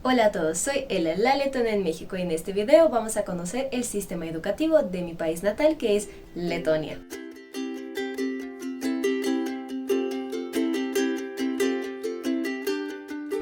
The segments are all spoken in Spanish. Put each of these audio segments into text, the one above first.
Hola a todos, soy Ela, la letona en México, y en este video vamos a conocer el sistema educativo de mi país natal, que es Letonia.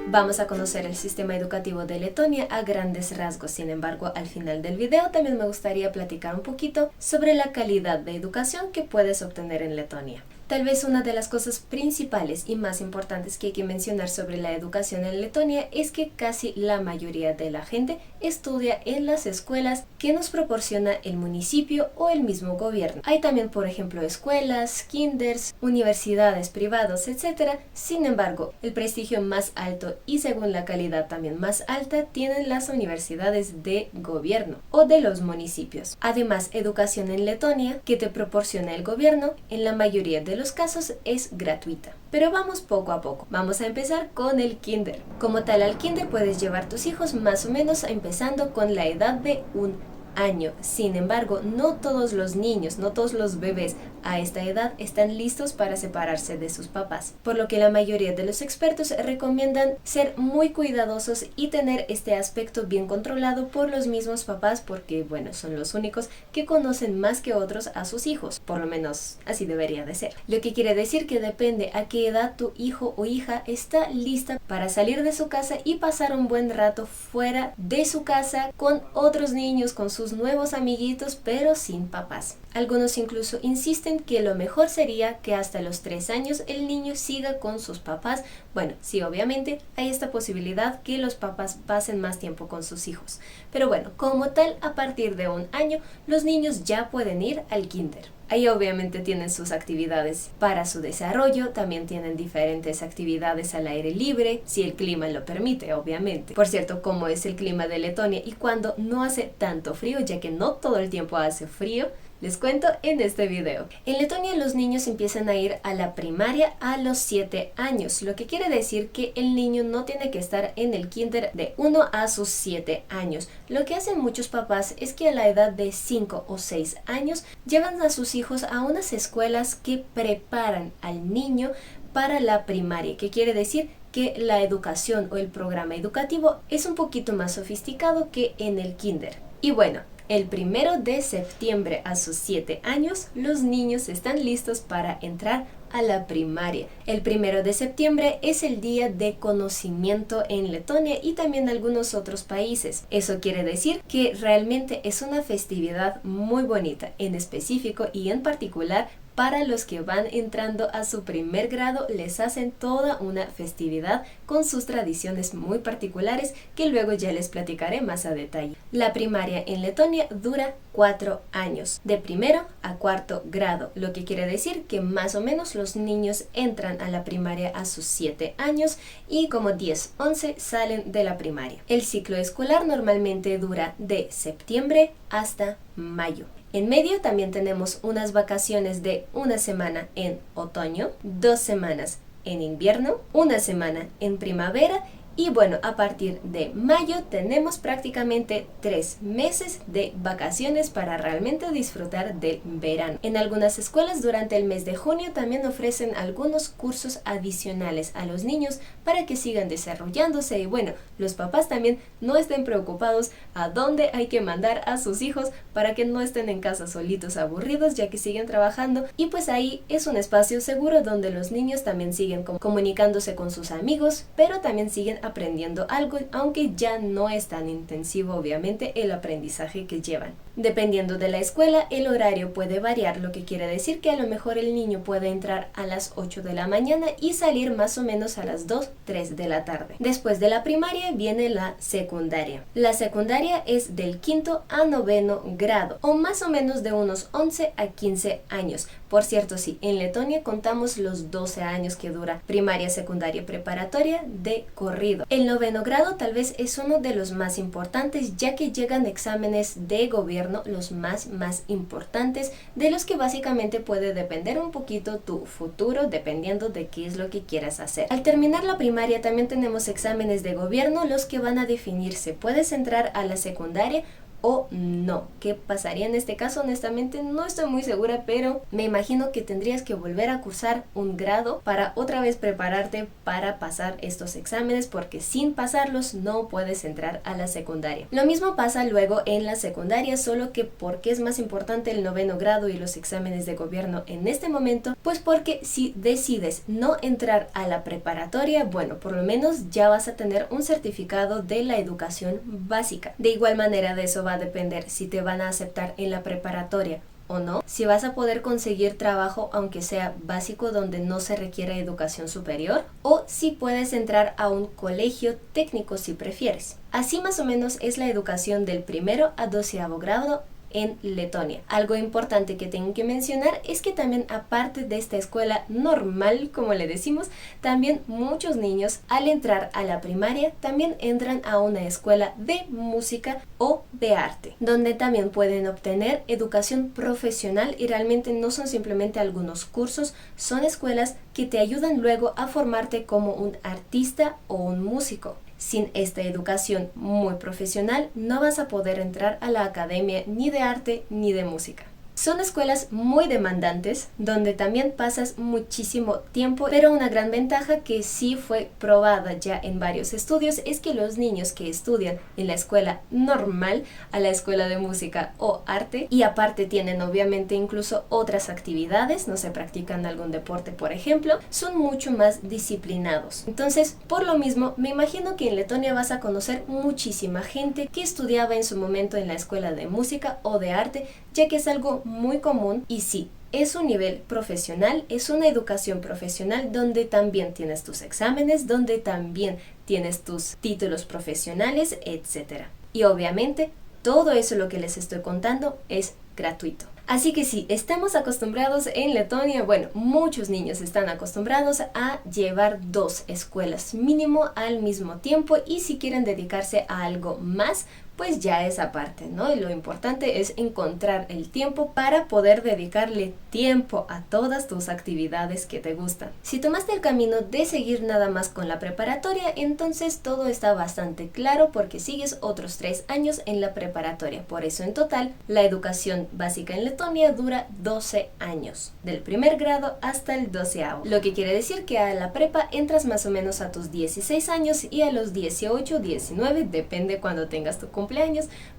Vamos a conocer el sistema educativo de Letonia a grandes rasgos. Sin embargo, al final del video también me gustaría platicar un poquito sobre la calidad de educación que puedes obtener en Letonia. Tal vez una de las cosas principales y más importantes que hay que mencionar sobre la educación en Letonia es que casi la mayoría de la gente estudia en las escuelas que nos proporciona el municipio o el mismo gobierno. Hay también, por ejemplo, escuelas, kinders, universidades privadas, etc. Sin embargo, el prestigio más alto y según la calidad también más alta tienen las universidades de gobierno o de los municipios. Además, educación en Letonia que te proporciona el gobierno en la mayoría de los casos es gratuita. Pero vamos poco a poco. Vamos a empezar con el kinder. Como tal, al kinder puedes llevar tus hijos más o menos empezando con la edad de un año. Sin embargo, no todos los niños, no todos los bebés a esta edad están listos para separarse de sus papás, por lo que la mayoría de los expertos recomiendan ser muy cuidadosos y tener este aspecto bien controlado por los mismos papás, porque bueno, son los únicos que conocen más que otros a sus hijos, por lo menos así debería de ser. Lo que quiere decir que depende a qué edad tu hijo o hija está lista para salir de su casa y pasar un buen rato fuera de su casa con otros niños, con sus nuevos amiguitos, pero sin papás. Algunos incluso insisten que lo mejor sería que hasta los 3 años el niño siga con sus papás. Bueno, sí, obviamente hay esta posibilidad que los papás pasen más tiempo con sus hijos. Pero bueno, como tal, a partir de un año, los niños ya pueden ir al kinder. Ahí obviamente tienen sus actividades para su desarrollo, también tienen diferentes actividades al aire libre, si el clima lo permite, obviamente. Por cierto, ¿cómo es el clima de Letonia y cuando no hace tanto frío, ya que no todo el tiempo hace frío? Les cuento en este video. En Letonia los niños empiezan a ir a la primaria a los 7 años, lo que quiere decir que el niño no tiene que estar en el kinder de 1 a sus 7 años. Lo que hacen muchos papás es que a la edad de 5 o 6 años llevan a sus hijos a unas escuelas que preparan al niño para la primaria, que quiere decir que la educación o el programa educativo es un poquito más sofisticado que en el kinder. Y bueno, el 1 de septiembre a sus 7 años, los niños están listos para entrar a la primaria. El 1 de septiembre es el día de conocimiento en Letonia y también algunos otros países. Eso quiere decir que realmente es una festividad muy bonita, en específico y en particular para los que van entrando a su primer grado. Les hacen toda una festividad con sus tradiciones muy particulares que luego ya les platicaré más a detalle. La primaria en Letonia dura 4 años, de 1 a 4 grado, lo que quiere decir que más o menos los niños entran a la primaria a sus 7 años y como 10, 11 salen de la primaria. El ciclo escolar normalmente dura de septiembre hasta mayo. En medio también tenemos unas vacaciones de una semana en otoño, 2 semanas en invierno, una semana en primavera y bueno, a partir de mayo tenemos prácticamente 3 meses de vacaciones para realmente disfrutar del verano. En algunas escuelas durante el mes de junio también ofrecen algunos cursos adicionales a los niños para que sigan desarrollándose y bueno, los papás también no estén preocupados a dónde hay que mandar a sus hijos para que no estén en casa solitos aburridos ya que siguen trabajando y pues ahí es un espacio seguro donde los niños también siguen comunicándose con sus amigos, pero también siguen aprendiendo algo, aunque ya no es tan intensivo obviamente el aprendizaje que llevan. Dependiendo de la escuela, el horario puede variar, lo que quiere decir que a lo mejor el niño puede entrar a las 8 de la mañana y salir más o menos a las 2, 3 de la tarde. Después de la primaria viene la secundaria. La secundaria es del 5º a 9º grado, o más o menos de unos 11 a 15 años. Por cierto, sí, en Letonia contamos los 12 años que dura primaria, secundaria, preparatoria de corrido. El 9º grado tal vez es uno de los más importantes, ya que llegan exámenes de gobierno, los más importantes, de los que básicamente puede depender un poquito tu futuro, dependiendo de qué es lo que quieras hacer. Al terminar la primaria también tenemos exámenes de gobierno, los que van a definir si puedes entrar a la secundaria o no. ¿Qué pasaría en este caso? Honestamente no estoy muy segura, pero me imagino que tendrías que volver a cursar un grado para otra vez prepararte para pasar estos exámenes, porque sin pasarlos no puedes entrar a la secundaria. Lo mismo pasa luego en la secundaria, solo que ¿por qué es más importante el 9º grado y los exámenes de gobierno en este momento? Pues porque si decides no entrar a la preparatoria, bueno, por lo menos ya vas a tener un certificado de la educación básica. De igual manera, de eso va a depender si te van a aceptar en la preparatoria o no, si vas a poder conseguir trabajo aunque sea básico donde no se requiera educación superior, o si puedes entrar a un colegio técnico si prefieres. Así más o menos es la educación del 1º a 12º grado en Letonia. Algo importante que tengo que mencionar es que también, aparte de esta escuela normal, como le decimos, también muchos niños al entrar a la primaria también entran a una escuela de música o de arte, donde también pueden obtener educación profesional, y realmente no son simplemente algunos cursos, son escuelas que te ayudan luego a formarte como un artista o un músico. Sin esta educación muy profesional no vas a poder entrar a la academia ni de arte ni de música. Son escuelas muy demandantes, donde también pasas muchísimo tiempo, pero una gran ventaja que sí fue probada ya en varios estudios es que los niños que estudian en la escuela normal a la escuela de música o arte, y aparte tienen obviamente incluso otras actividades, no se practican algún deporte por ejemplo, son mucho más disciplinados. Entonces, por lo mismo, me imagino que en Letonia vas a conocer muchísima gente que estudiaba en su momento en la escuela de música o de arte, ya que es algo muy común. Y sí, es un nivel profesional, es una educación profesional donde también tienes tus exámenes, donde también tienes tus títulos profesionales, etc. Y obviamente todo eso lo que les estoy contando es gratuito. Así que sí, estamos acostumbrados en Letonia, bueno, muchos niños están acostumbrados a llevar 2 escuelas mínimo al mismo tiempo, y si quieren dedicarse a algo más, pues ya es aparte, ¿no? Y lo importante es encontrar el tiempo para poder dedicarle tiempo a todas tus actividades que te gustan. Si tomaste el camino de seguir nada más con la preparatoria, entonces todo está bastante claro, porque sigues otros 3 años en la preparatoria. Por eso en total la educación básica en Letonia dura 12 años, del 1er grado hasta el 12º. Lo que quiere decir que a la prepa entras más o menos a tus 16 años y a los 18, 19, depende cuando tengas tu cumpleaños,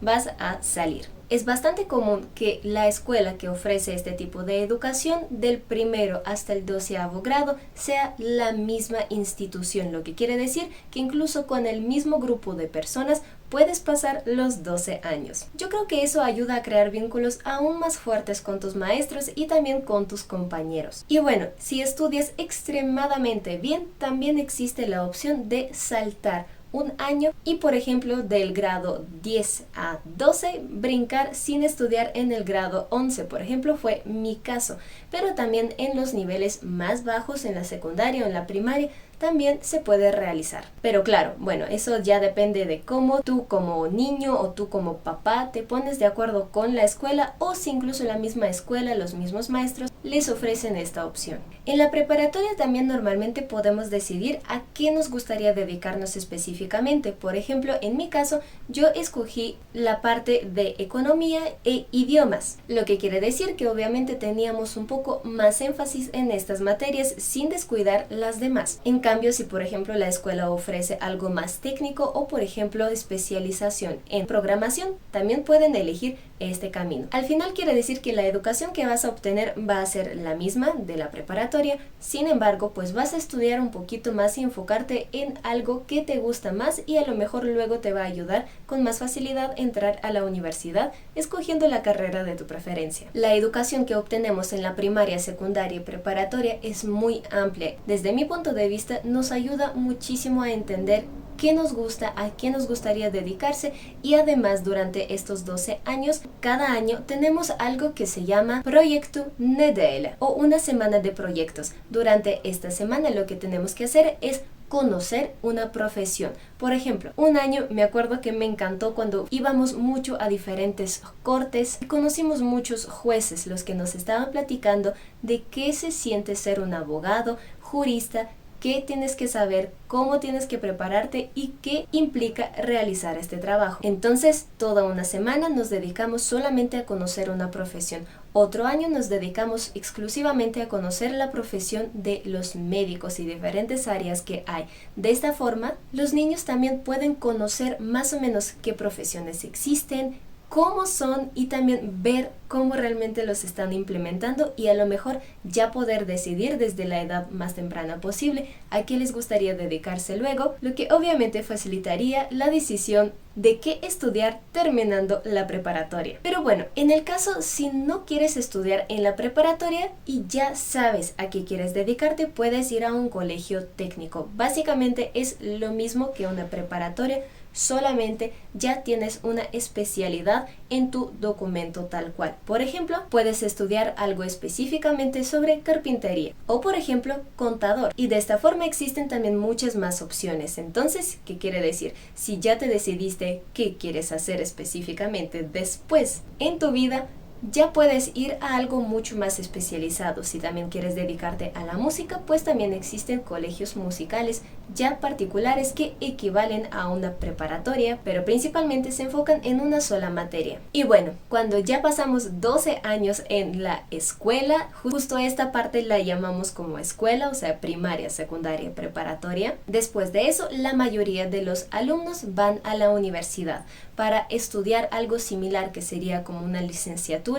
vas a salir. Es bastante común que la escuela que ofrece este tipo de educación del 1º hasta el 12º grado sea la misma institución, lo que quiere decir que incluso con el mismo grupo de personas puedes pasar los 12 años. Yo creo que eso ayuda a crear vínculos aún más fuertes con tus maestros y también con tus compañeros. Y bueno, si estudias extremadamente bien, también existe la opción de saltar un año y, por ejemplo, del grado 10 a 12 brincar sin estudiar en el grado 11, por ejemplo, fue mi caso. Pero también en los niveles más bajos, en la secundaria o en la primaria, también se puede realizar. Pero claro, bueno, eso ya depende de cómo tú como niño o tú como papá te pones de acuerdo con la escuela, o si incluso la misma escuela, los mismos maestros les ofrecen esta opción. En la preparatoria también normalmente podemos decidir a qué nos gustaría dedicarnos específicamente. Por ejemplo, en mi caso, yo escogí la parte de economía e idiomas, lo que quiere decir que obviamente teníamos un poco más énfasis en estas materias sin descuidar las demás. En cambio, si por ejemplo la escuela ofrece algo más técnico o por ejemplo especialización en programación, también pueden elegir este camino. Al final quiere decir que la educación que vas a obtener va a ser la misma de la preparatoria, sin embargo pues vas a estudiar un poquito más y enfocarte en algo que te gusta más, y a lo mejor luego te va a ayudar con más facilidad entrar a la universidad escogiendo la carrera de tu preferencia. La educación que obtenemos en la primaria, secundaria y preparatoria es muy amplia. Desde mi punto de vista nos ayuda muchísimo a entender qué nos gusta, a qué nos gustaría dedicarse, y además durante estos 12 años, cada año tenemos algo que se llama Proyecto Nedela o una semana de proyectos. Durante esta semana lo que tenemos que hacer es conocer una profesión. Por ejemplo, un año me acuerdo que me encantó cuando íbamos mucho a diferentes cortes y conocimos muchos jueces, los que nos estaban platicando de qué se siente ser un abogado, jurista, qué tienes que saber, cómo tienes que prepararte y qué implica realizar este trabajo. Entonces, toda una semana nos dedicamos solamente a conocer una profesión. Otro año nos dedicamos exclusivamente a conocer la profesión de los médicos y diferentes áreas que hay. De esta forma, los niños también pueden conocer más o menos qué profesiones existen, cómo son y también ver cómo realmente los están implementando y a lo mejor ya poder decidir desde la edad más temprana posible a qué les gustaría dedicarse luego, lo que obviamente facilitaría la decisión de qué estudiar terminando la preparatoria. Pero bueno, en el caso si no quieres estudiar en la preparatoria y ya sabes a qué quieres dedicarte, puedes ir a un colegio técnico. Básicamente es lo mismo que una preparatoria, solamente ya tienes una especialidad en tu documento tal cual. Por ejemplo, puedes estudiar algo específicamente sobre carpintería o por ejemplo contador, y de esta forma existen también muchas más opciones. Entonces, ¿qué quiere decir? Si ya te decidiste qué quieres hacer específicamente después en tu vida, ya puedes ir a algo mucho más especializado. Si también quieres dedicarte a la música, pues también existen colegios musicales ya particulares que equivalen a una preparatoria, pero principalmente se enfocan en una sola materia. Y bueno, cuando ya pasamos 12 años en la escuela, justo esta parte la llamamos como escuela, o sea, primaria, secundaria, preparatoria. Después de eso, la mayoría de los alumnos van a la universidad para estudiar algo similar, que sería como una licenciatura,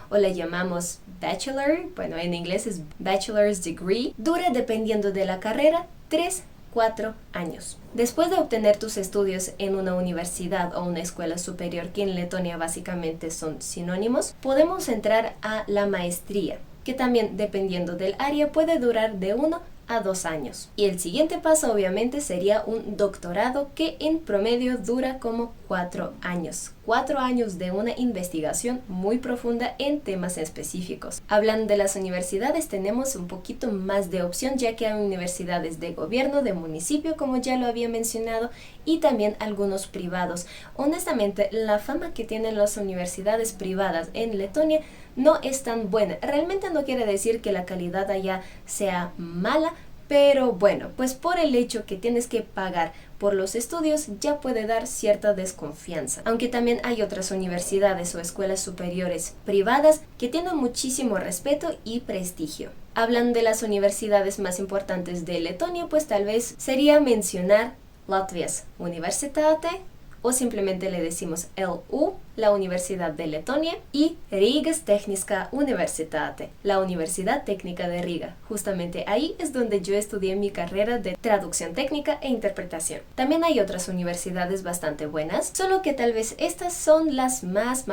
o la llamamos bachelor, bueno, en inglés es bachelor's degree. Dura, dependiendo de la carrera, 3-4 años. Después de obtener tus estudios en una universidad o una escuela superior, que en Letonia básicamente son sinónimos, podemos entrar a la maestría, que también, dependiendo del área, puede durar de 1 a 2 años. Y el siguiente paso obviamente sería un doctorado, que en promedio dura como 4 años. 4 años de una investigación muy profunda en temas específicos. Hablando de las universidades, tenemos un poquito más de opción, ya que hay universidades de gobierno, de municipio, como ya lo había mencionado, y también algunos privados. Honestamente, la fama que tienen las universidades privadas en Letonia no es tan buena. Realmente no quiere decir que la calidad allá sea mala, pero bueno, pues por el hecho que tienes que pagar por los estudios ya puede dar cierta desconfianza. Aunque también hay otras universidades o escuelas superiores privadas que tienen muchísimo respeto y prestigio. Hablando de las universidades más importantes de Letonia, pues tal vez sería mencionar Latvias Universitāte, o simplemente le decimos LU, la Universidad de Letonia, y Rīgas Tehniskā Universitāte, la Universidad Técnica de Riga. Justamente ahí es donde yo estudié mi carrera de traducción técnica e interpretación. También hay otras universidades bastante buenas, solo que tal vez estas son las más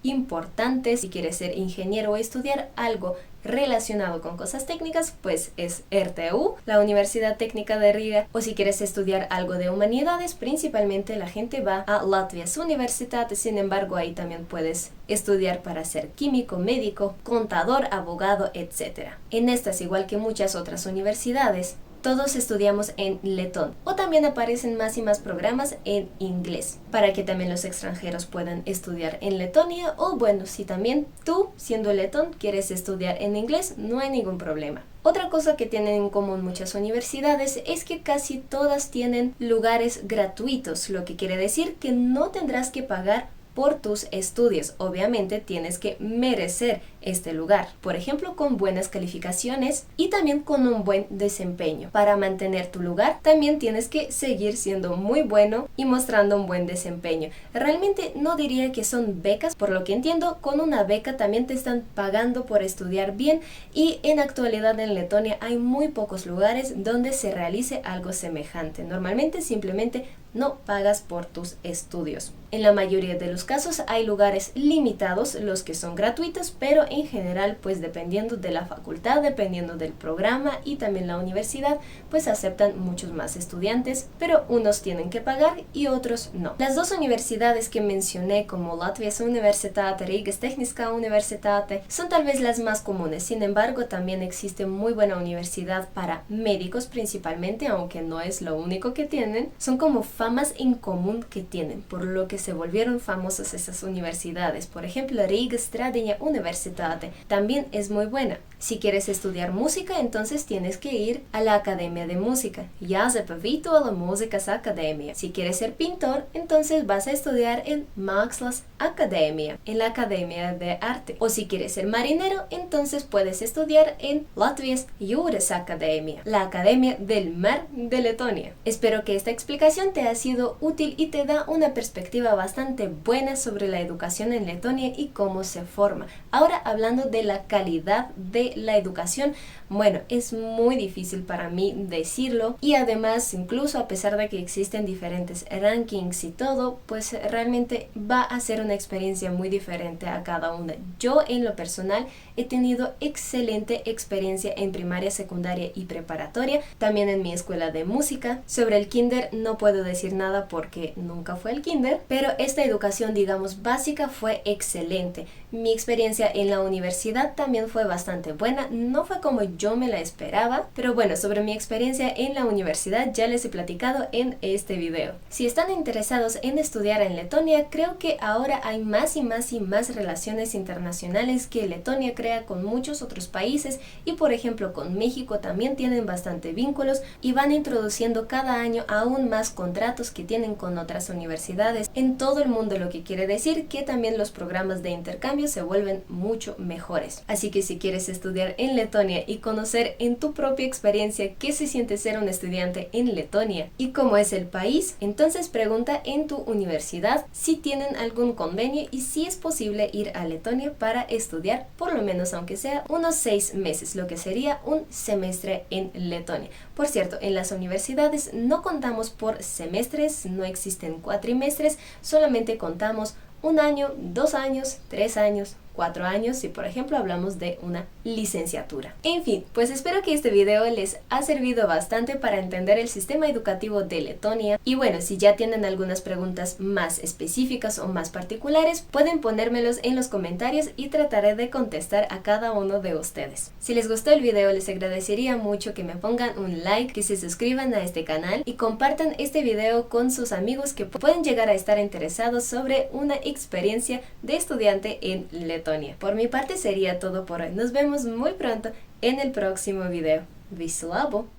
importantes. Si quieres ser ingeniero o estudiar algo relacionado con cosas técnicas, pues es RTU, la Universidad Técnica de Riga. O si quieres estudiar algo de humanidades, principalmente la gente va a Latvias Universitāte. Sin embargo, ahí también puedes estudiar para ser químico, médico, contador, abogado, etc. En estas, igual que muchas otras universidades, todos estudiamos en letón, o también aparecen más y más programas en inglés, para que también los extranjeros puedan estudiar en Letonia. O bueno, si también tú, siendo letón, quieres estudiar en inglés, no hay ningún problema. Otra cosa que tienen en común muchas universidades es que casi todas tienen lugares gratuitos, lo que quiere decir que no tendrás que pagar por tus estudios. Obviamente tienes que merecer este lugar, por ejemplo con buenas calificaciones y también con un buen desempeño. Para mantener tu lugar también tienes que seguir siendo muy bueno y mostrando un buen desempeño. Realmente no diría que son becas, por lo que entiendo, con una beca también te están pagando por estudiar bien, y en actualidad en Letonia hay muy pocos lugares donde se realice algo semejante. Normalmente simplemente no pagas por tus estudios. En la mayoría de los casos hay lugares limitados, los que son gratuitos, pero en general, pues dependiendo de la facultad, dependiendo del programa y también la universidad, pues aceptan muchos más estudiantes, pero unos tienen que pagar y otros no. Las dos universidades que mencioné, como Latvias Universitāte, Rīgas Tehniskā Universitāte, son tal vez las más comunes. Sin embargo, también existe muy buena universidad para médicos principalmente, aunque no es lo único que tienen. Son como famas en común que tienen, por lo que que se volvieron famosas esas universidades. Por ejemplo, Rigas Tradiņa Universitāte también es muy buena. Si quieres estudiar música, entonces tienes que ir a la Academia de Música, Jāzepa Vītola Mūzikas Akadēmija. Si quieres ser pintor, entonces vas a estudiar en Mākslas Akadēmija, en la Academia de Arte. O si quieres ser marinero, entonces puedes estudiar en Latvijas Jūras Akadēmija, la Academia del Mar de Letonia. Espero que esta explicación te ha sido útil y te da una perspectiva bastante buena sobre la educación en Letonia y cómo se forma. Ahora, hablando de la calidad de la educación, bueno, es muy difícil para mí decirlo, y además, incluso a pesar de que existen diferentes rankings y todo, pues realmente va a ser una experiencia muy diferente a cada una. Yo en lo personal he tenido excelente experiencia en primaria, secundaria y preparatoria, también en mi escuela de música. Sobre el kinder no puedo decir nada porque nunca fue el kinder, pero esta educación, digamos, básica fue excelente. Mi experiencia en la universidad también fue bastante buena, no fue como yo me la esperaba, pero bueno, sobre mi experiencia en la universidad ya les he platicado en este video. Si están interesados en estudiar en Letonia, creo que ahora hay más y más relaciones internacionales que Letonia crea con muchos otros países, y por ejemplo con México también tienen bastante vínculos y van introduciendo cada año aún más contratos que tienen con otras universidades en todo el mundo, lo que quiere decir que también los programas de intercambio se vuelven mucho mejores. Así que si quieres estudiar en Letonia y conocer en tu propia experiencia qué se siente ser un estudiante en Letonia y cómo es el país, entonces pregunta en tu universidad si tienen algún convenio y si es posible ir a Letonia para estudiar, por lo menos aunque sea unos 6 meses, lo que sería un semestre en Letonia. Por cierto, en las universidades no contamos por semestres, no existen cuatrimestres, solamente contamos 1 año, 2 años, 3 años, 4 años, si por ejemplo hablamos de una licenciatura. En fin, pues espero que este video les ha servido bastante para entender el sistema educativo de Letonia. Y bueno, si ya tienen algunas preguntas más específicas o más particulares, pueden ponérmelos en los comentarios y trataré de contestar a cada uno de ustedes. Si les gustó el video, les agradecería mucho que me pongan un like, que se suscriban a este canal y compartan este video con sus amigos que pueden llegar a estar interesados sobre una experiencia de estudiante en Letonia. Por mi parte sería todo por hoy. Nos vemos muy pronto en el próximo video. Visu labu!